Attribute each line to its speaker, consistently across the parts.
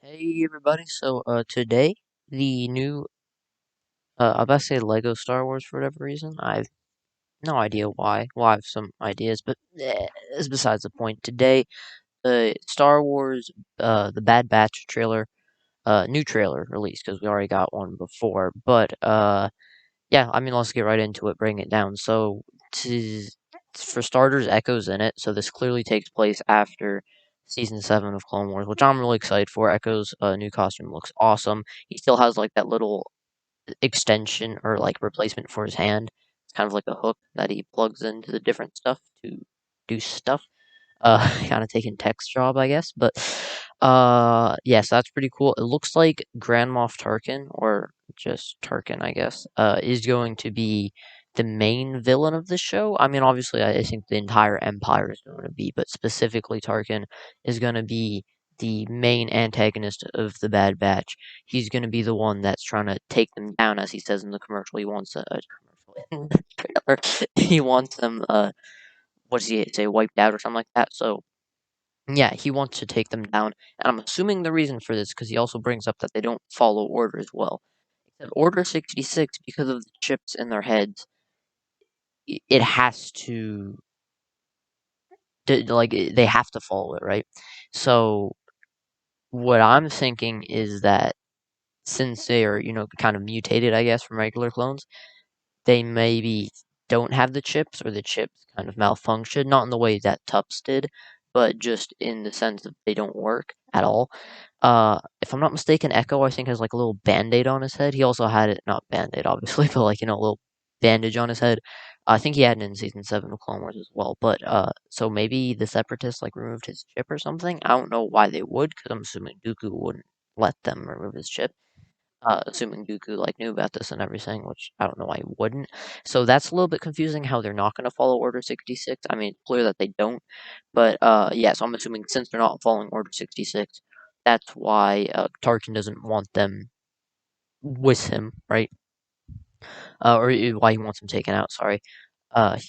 Speaker 1: Hey everybody, today the new I'm about to say Lego Star Wars for whatever reason. I've no idea why. Well, I have some ideas, but it's besides the point. Today, the Star Wars the Bad Batch trailer, new trailer released because we already got one before. But yeah, I mean let's get right into it, bring it down. To, for starters, Echo's in it, so this clearly takes place after season 7 of Clone Wars, which I'm really excited for. Echo's new costume looks awesome. He still has like that little extension or like replacement for his hand. It's kind of like a hook that he plugs into the different stuff to do stuff. Kind of taking tech's job, I guess. But yes, that's pretty cool. It looks like Grand Moff Tarkin, or just Tarkin, I guess, is going to be the main villain of the show. I mean, obviously, I think the entire Empire is going to be, but specifically Tarkin is going to be the main antagonist of the Bad Batch. He's going to be the one that's trying to take them down, as he says in the commercial. He wants a commercial trailer. He wants them what does he say, wiped out or something like that. So yeah, he wants to take them down, and I'm assuming the reason for this because he also brings up that they don't follow orders well. Except Order 66, because of the chips in their heads, it has to, they have to follow it, right? So what I'm thinking is that since they are, kind of mutated, I guess, from regular clones, they maybe don't have the chips or the chips kind of malfunction, not in the way that Tups did, but just in the sense that they don't work at all. If I'm not mistaken, Echo I think has like a little band-aid on his head. He also had it, not band-aid obviously, but like, a little bandage on his head. I think he had it in season 7 of Clone Wars as well. But so maybe the Separatists like removed his chip or something. I don't know why they would, because I'm assuming Dooku wouldn't let them remove his chip, assuming Dooku like knew about this and everything, which I don't know why he wouldn't. So that's a little bit confusing how they're not going to follow Order 66. I mean, it's clear that they don't, but yeah. So I'm assuming since they're not following Order 66, that's why Tarkin doesn't want them with him, right? Why he wants them taken out. Sorry.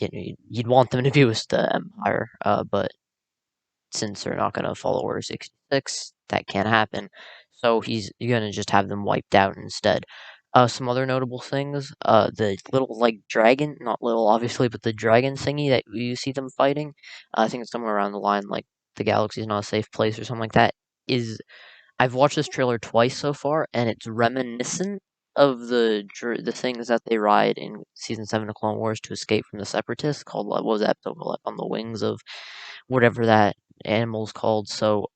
Speaker 1: You'd want them to be with the Empire, but since they're not going to follow Order 66, that can't happen. So he's going to just have them wiped out instead. Some other notable things, the little, like, dragon, not little, obviously, but the dragon thingy that you see them fighting, I think it's somewhere around the line, like, the galaxy's not a safe place or something like that, is, I've watched this trailer twice so far, and it's reminiscent of the things that they ride in Season 7 of Clone Wars to escape from the Separatists, called, what was that episode called? Like, On the Wings of whatever that animal's called. So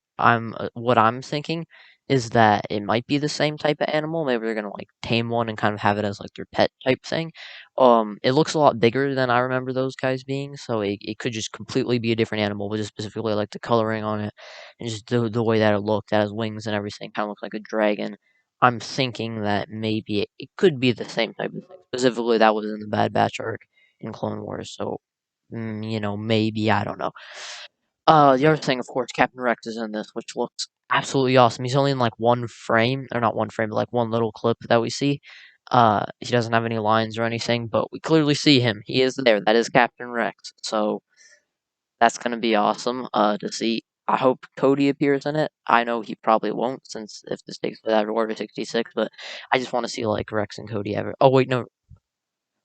Speaker 1: what I'm thinking is that it might be the same type of animal. Maybe they're gonna like tame one and kind of have it as like their pet type thing. It looks a lot bigger than I remember those guys being, so it could just completely be a different animal, but just specifically like the coloring on it and just the way that it looked, that has wings and everything, kind of looks like a dragon. I'm thinking that maybe it could be the same type of thing. Specifically, that was in the Bad Batch arc in Clone Wars, so maybe I don't know. The other thing, of course, Captain Rex is in this, which looks absolutely awesome. He's only in like one frame, or not one frame, but like one little clip that we see. He doesn't have any lines or anything, but we clearly see him. He is there. That is Captain Rex. So that's gonna be awesome. To see. I hope Cody appears in it. I know he probably won't, since if this takes place after Order 66, but I just want to see like Rex and Cody ever. Oh wait, no,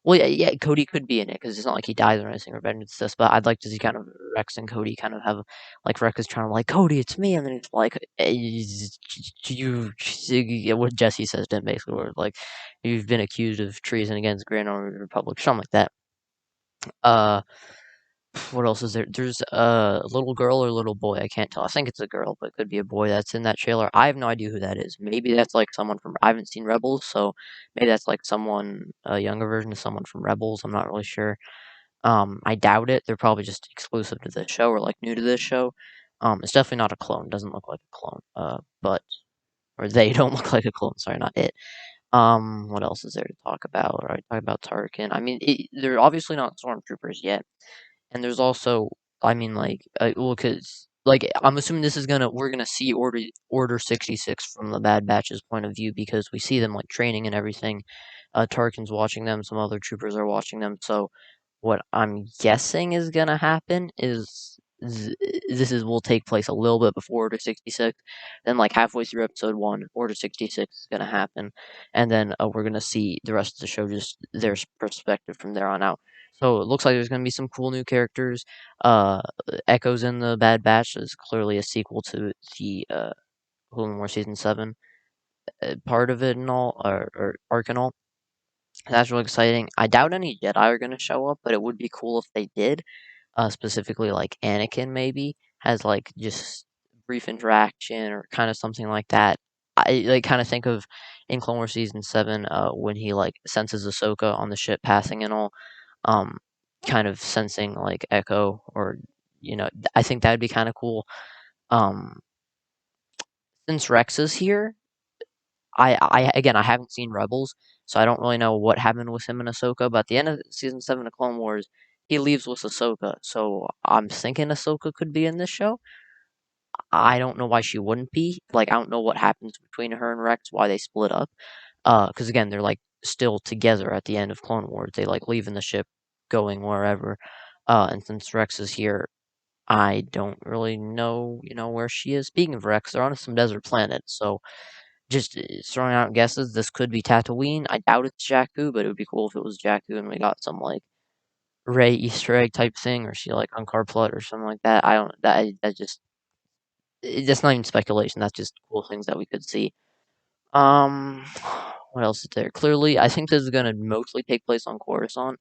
Speaker 1: well, yeah, Cody could be in it because it's not like he dies or anything or vengeance this, but I'd like to see kind of Rex and Cody kind of have like Rex is trying to like Cody, it's me, and then it's like what Jesse says to him basically, where like you've been accused of treason against Grand Army Republic, something like that. Uh, what else is there? There's a little girl or little boy. I can't tell. I think it's a girl, but it could be a boy that's in that trailer. I have no idea who that is. Maybe that's like someone from. I haven't seen Rebels, so maybe that's like someone, a younger version of someone from Rebels. I'm not really sure. I doubt it. They're probably just exclusive to this show or like new to this show. It's definitely not a clone. Doesn't look like a clone. But or they don't look like a clone. Sorry, not it. What else is there to talk about? Right, talk about Tarkin. I mean, they're obviously not stormtroopers yet, and there's also, I mean, like, well, cause like I'm assuming this is we're gonna see Order 66 from the Bad Batch's point of view because we see them like training and everything. Tarkin's watching them. Some other troopers are watching them. So what I'm guessing is gonna happen is this is will take place a little bit before Order 66. Then, like halfway through episode 1, Order 66 is gonna happen, and then we're gonna see the rest of the show, just their perspective from there on out. So it looks like there's gonna be some cool new characters. Uh, Echo's in the Bad Batch is clearly a sequel to the Clone Wars season 7 part of it and all, or arc and all. That's really exciting. I doubt any Jedi are gonna show up, but it would be cool if they did. Specifically, like Anakin maybe has like just brief interaction or kind of something like that. I like kind of think of in Clone Wars season 7, when he like senses Ahsoka on the ship passing and all, um, kind of sensing like Echo, or I think that'd be kind of cool. Um, since Rex is here, I again, I haven't seen Rebels, so I don't really know what happened with him and Ahsoka. But at the end of season 7 of Clone Wars, he leaves with Ahsoka, so I'm thinking Ahsoka could be in this show. I don't know why she wouldn't be. Like, I don't know what happens between her and Rex, why they split up. Because again, they're like still together at the end of Clone Wars. They like leaving the ship, going wherever. And since Rex is here, I don't really know, where she is. Speaking of Rex, they're on some desert planet, so just throwing out guesses. This could be Tatooine. I doubt it's Jakku, but it would be cool if it was Jakku and we got some like Rey Easter egg type thing, or she like on Carplot or something like that. I don't. That just that's not even speculation. That's just cool things that we could see. Um, what else is there? Clearly, I think this is gonna mostly take place on Coruscant,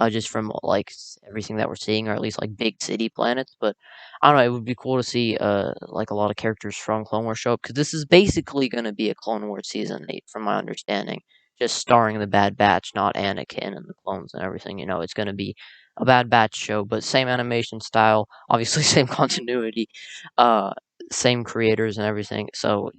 Speaker 1: just from like everything that we're seeing, or at least like big city planets. But I don't know. It would be cool to see like a lot of characters from Clone Wars show up, because this is basically gonna be a Clone Wars season 8, from my understanding, just starring the Bad Batch, not Anakin and the clones and everything. It's gonna be a Bad Batch show, but same animation style, obviously same continuity, uh, same creators and everything. So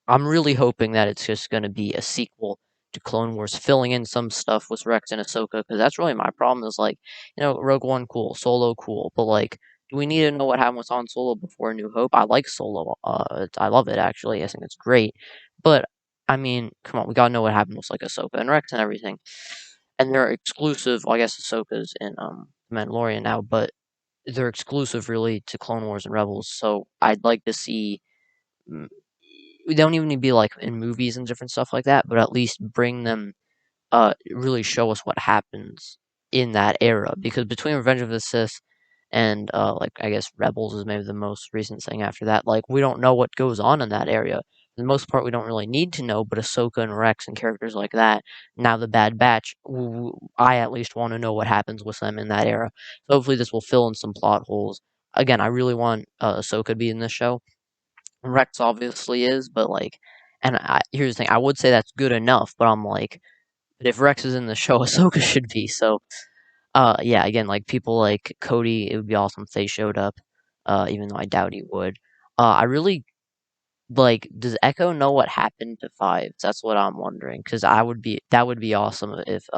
Speaker 1: I'm really hoping that it's just going to be a sequel to Clone Wars, filling in some stuff with Rex and Ahsoka, because that's really my problem. Is like, Rogue One cool, Solo cool, but like, do we need to know what happened with Han Solo before New Hope? I like Solo. I love it actually. I think it's great, but I mean, come on, we gotta know what happened with like Ahsoka and Rex and everything. And they're exclusive. Well, I guess Ahsoka's in Mandalorian now, but they're exclusive really to Clone Wars and Rebels. So I'd like to see, mm, we don't even need to be like in movies and different stuff like that, but at least bring them, really show us what happens in that era. Because between Revenge of the Sith and like I guess Rebels is maybe the most recent thing after that, like we don't know what goes on in that area. For the most part, we don't really need to know, but Ahsoka and Rex and characters like that, now the Bad Batch, I at least want to know what happens with them in that era. So hopefully this will fill in some plot holes. Again, I really want Ahsoka to be in this show. Rex obviously is, but like, and here's the thing: I would say that's good enough, but I'm like, but if Rex is in the show, Ahsoka should be. So, yeah, again, like people like Cody, it would be awesome if they showed up. Even though I doubt he would. I really like. Does Echo know what happened to Fives? That's what I'm wondering. Because that would be awesome if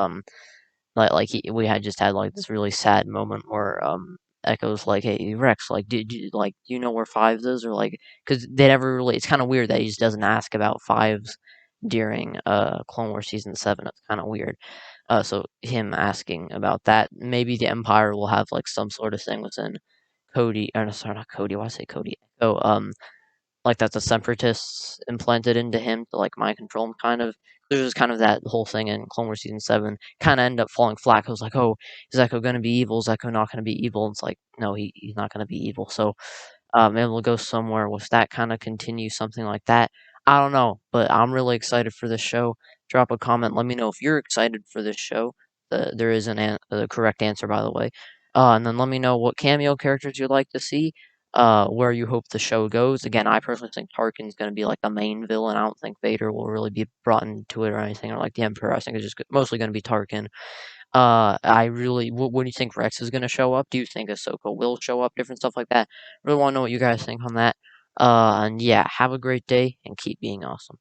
Speaker 1: we had just had like this really sad moment where Echo's like, "Hey Rex, like, do you know where Fives is?" Or like, because they never really. It's kind of weird that he just doesn't ask about Fives during Clone Wars season 7. It's kind of weird. So him asking about that, maybe the Empire will have like some sort of thing within Cody. Or no, sorry, not Cody. Why did I say Cody? Oh, like that the separatists implanted into him to like mind control him, kind of. There's just kind of that whole thing in Clone Wars season 7 kind of ended up falling flat. I was like, oh, is Echo going to be evil? Is Echo not going to be evil? And it's like, no, he's not going to be evil. So maybe we'll go somewhere with that, kind of continue something like that. I don't know, but I'm really excited for this show. Drop a comment. Let me know if you're excited for this show. There is the correct answer, by the way. And then let me know what cameo characters you'd like to see. Where you hope the show goes. Again, I personally think Tarkin's going to be like the main villain. I don't think Vader will really be brought into it or anything, or like the Emperor. I think it's just mostly going to be Tarkin. I really, what do you think Rex is going to show up? Do you think Ahsoka will show up? Different stuff like that. Really want to know what you guys think on that. And yeah, have a great day and keep being awesome.